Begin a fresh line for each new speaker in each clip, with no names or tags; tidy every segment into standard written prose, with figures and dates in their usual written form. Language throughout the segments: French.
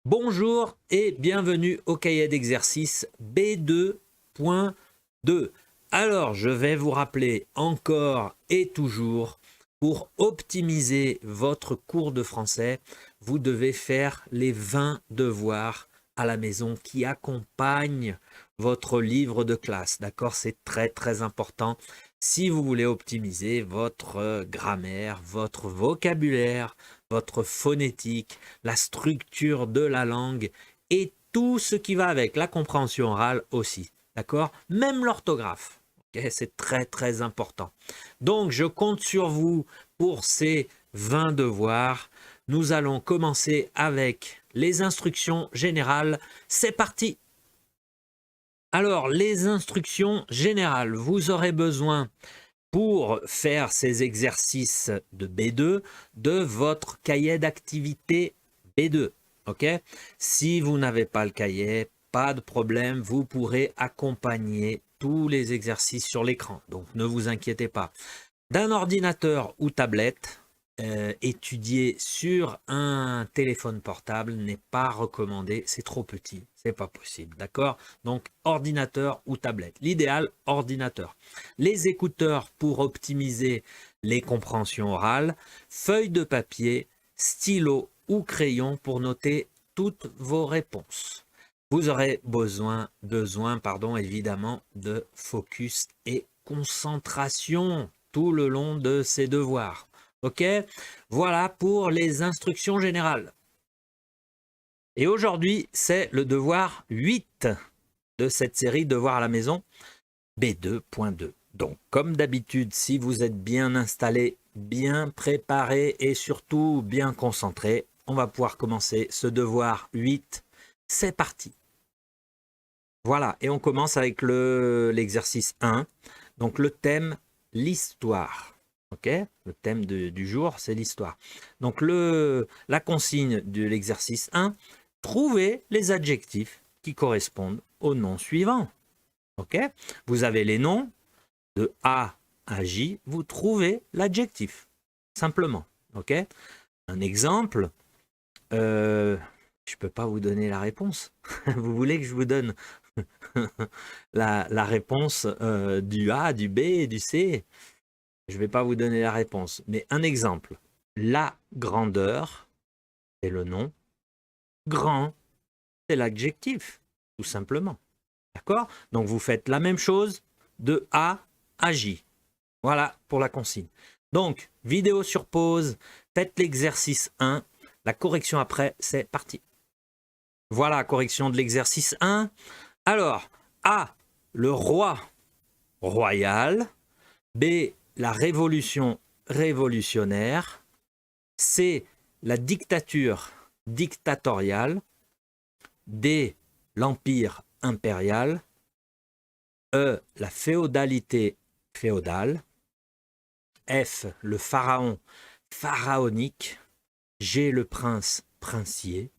Bonjour et bienvenue au cahier d'exercice B2.2. Alors, je vais vous rappeler encore et toujours, pour optimiser votre cours de français, vous devez faire les 20 devoirs à la maison qui accompagnent votre livre de classe. D'accord? C'est très important si vous voulez optimiser votre grammaire, votre vocabulaire, votre phonétique, la structure de la langue et tout ce qui va avec, la compréhension orale aussi, d'accord? Même l'orthographe, okay? C'est très important. Donc, je compte sur vous pour ces 20 devoirs. Nous allons commencer avec les instructions générales. C'est parti! Alors, les instructions générales, vous aurez besoin pour faire ces exercices de B2 de votre cahier d'activité B2. Ok? Si vous n'avez pas le cahier, pas de problème, vous pourrez accompagner tous les exercices sur l'écran. Donc ne vous inquiétez pas. D'un ordinateur ou tablette, étudier sur un téléphone portable n'est pas recommandé, c'est trop petit, c'est pas possible, d'accord? Donc ordinateur ou tablette, l'idéal ordinateur. Les écouteurs pour optimiser les compréhensions orales, feuille de papier, stylo ou crayon pour noter toutes vos réponses. Vous aurez besoin évidemment de focus et concentration tout le long de ces devoirs. Ok, voilà pour les instructions générales. Et aujourd'hui, c'est le devoir 8 de cette série Devoirs à la maison B2.2. Donc, comme d'habitude, si vous êtes bien installé, bien préparé et surtout bien concentré, on va pouvoir commencer ce devoir 8. C'est parti. Voilà, et on commence avec l'exercice 1. Donc, le thème, l'histoire. Ok, le thème du jour, c'est l'histoire. Donc, la consigne de l'exercice 1, trouvez les adjectifs qui correspondent aux noms suivants. Ok, vous avez les noms de A à J, vous trouvez l'adjectif, simplement. Ok, un exemple, je ne peux pas vous donner la réponse. Vous voulez que je vous donne la réponse du A, du B et du C? Je ne vais pas vous donner la réponse, mais un exemple. La grandeur, c'est le nom. Grand, c'est l'adjectif, tout simplement. D'accord? Donc, vous faites la même chose de A à J. Voilà pour la consigne. Donc, vidéo sur pause, faites l'exercice 1. La correction après, c'est parti. Voilà, correction de l'exercice 1. Alors, A, le roi royal. B, la révolution révolutionnaire. C, la dictature dictatoriale. D, l'empire impérial. E, la féodalité féodale. F, le pharaon pharaonique. G, le prince princier.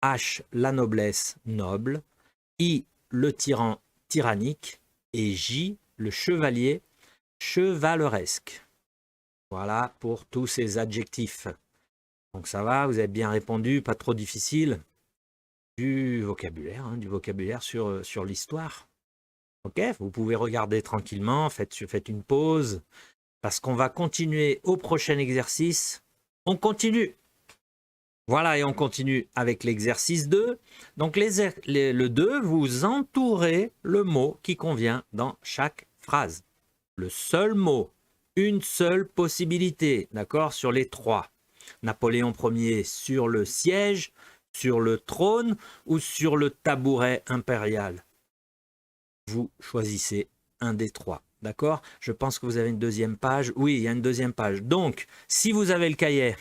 H, la noblesse noble. I, le tyran tyrannique. Et J, le chevalier chevaleresque. Voilà pour tous ces adjectifs. Donc ça va, vous avez bien répondu, pas trop difficile. Du vocabulaire sur l'histoire. Ok, vous pouvez regarder tranquillement, faites une pause, parce qu'on va continuer au prochain exercice. On continue. Voilà, et on continue avec l'exercice 2. Donc le 2, vous entourez le mot qui convient dans chaque phrase. Le seul mot, une seule possibilité, d'accord, sur les 3. Napoléon Ier sur le siège, sur le trône ou sur le tabouret impérial. Vous choisissez un des 3, d'accord? Je pense que vous avez une deuxième page. Oui, il y a une deuxième page. Donc, si vous avez le cahier,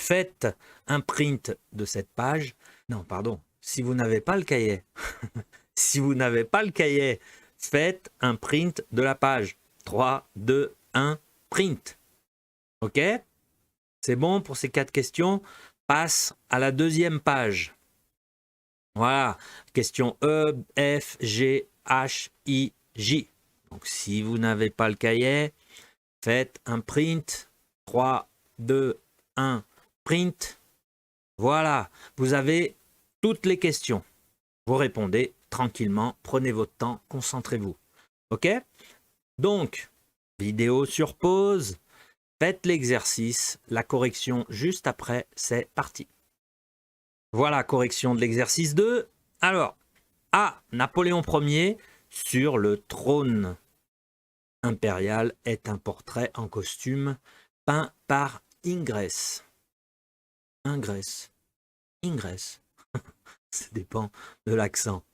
faites un print de cette page. Non, pardon, si vous n'avez pas le cahier, faites un print de la page. 3, 2, 1, print. Ok? C'est bon pour ces 4 questions. Passe à la deuxième page. Voilà. Question E, F, G, H, I, J. Donc, si vous n'avez pas le cahier, faites un print. 3, 2, 1, print. Voilà. Vous avez toutes les questions. Vous répondez tranquillement, prenez votre temps, concentrez-vous. OK? Donc, vidéo sur pause, faites l'exercice, la correction juste après, c'est parti. Voilà, correction de l'exercice 2. Alors, A. Napoléon Ier sur le trône impérial est un portrait en costume peint par Ingres. Ingres. Ça dépend de l'accent.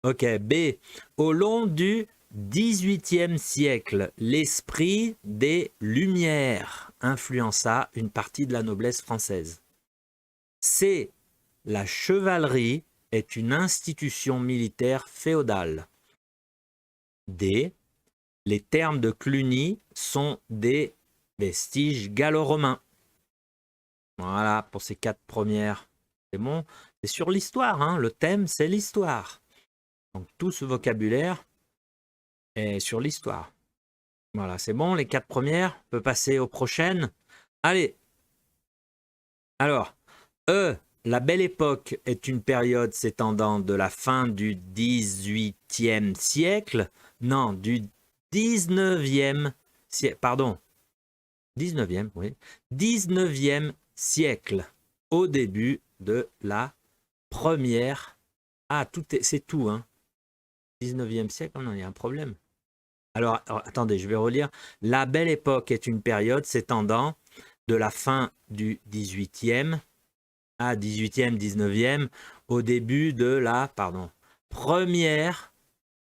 Ok, B. Au long du XVIIIe siècle, l'esprit des Lumières influença une partie de la noblesse française. C. La chevalerie est une institution militaire féodale. D. Les termes de Cluny sont des vestiges gallo-romains. Voilà, pour ces 4 premières. C'est bon, c'est sur l'histoire, hein. Le thème, c'est l'histoire. Donc tout ce vocabulaire est sur l'histoire. Voilà, c'est bon, les 4 premières. On peut passer aux prochaines. Allez. Alors, E. La Belle Époque est une période s'étendant de la fin du XVIIIe siècle, non, du 19e siècle, pardon, 19e, oui, 19e siècle, au début de la première, c'est tout, hein, 19e siècle, non, il y a un problème. Alors, attendez, je vais relire. La Belle Époque est une période s'étendant de la fin du 18e à 18e, 19e, au début de la Première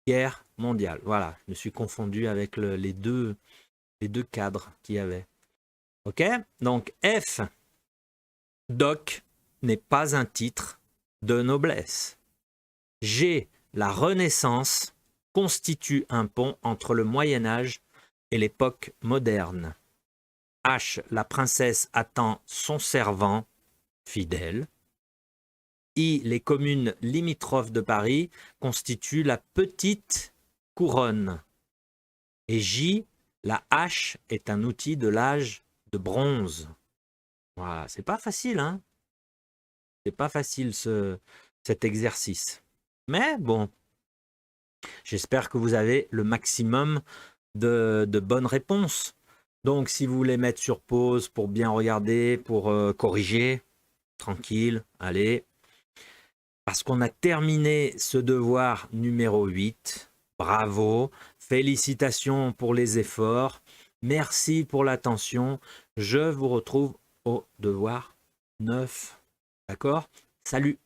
Guerre mondiale. Voilà, je me suis confondu avec les deux cadres qu'il y avait. Ok, donc F, Doc n'est pas un titre de noblesse. G, la Renaissance constitue un pont entre le Moyen-Âge et l'époque moderne. H, la princesse attend son servant fidèle. I, les communes limitrophes de Paris constituent la petite couronne. Et J, la hache est un outil de l'âge de bronze. Voilà, c'est pas facile, hein? C'est pas facile cet exercice. Mais bon, j'espère que vous avez le maximum de bonnes réponses. Donc, si vous voulez mettre sur pause pour bien regarder, pour corriger, tranquille, allez. Parce qu'on a terminé ce devoir numéro 8. Bravo, félicitations pour les efforts. Merci pour l'attention. Je vous retrouve au devoir 9. D'accord? Salut!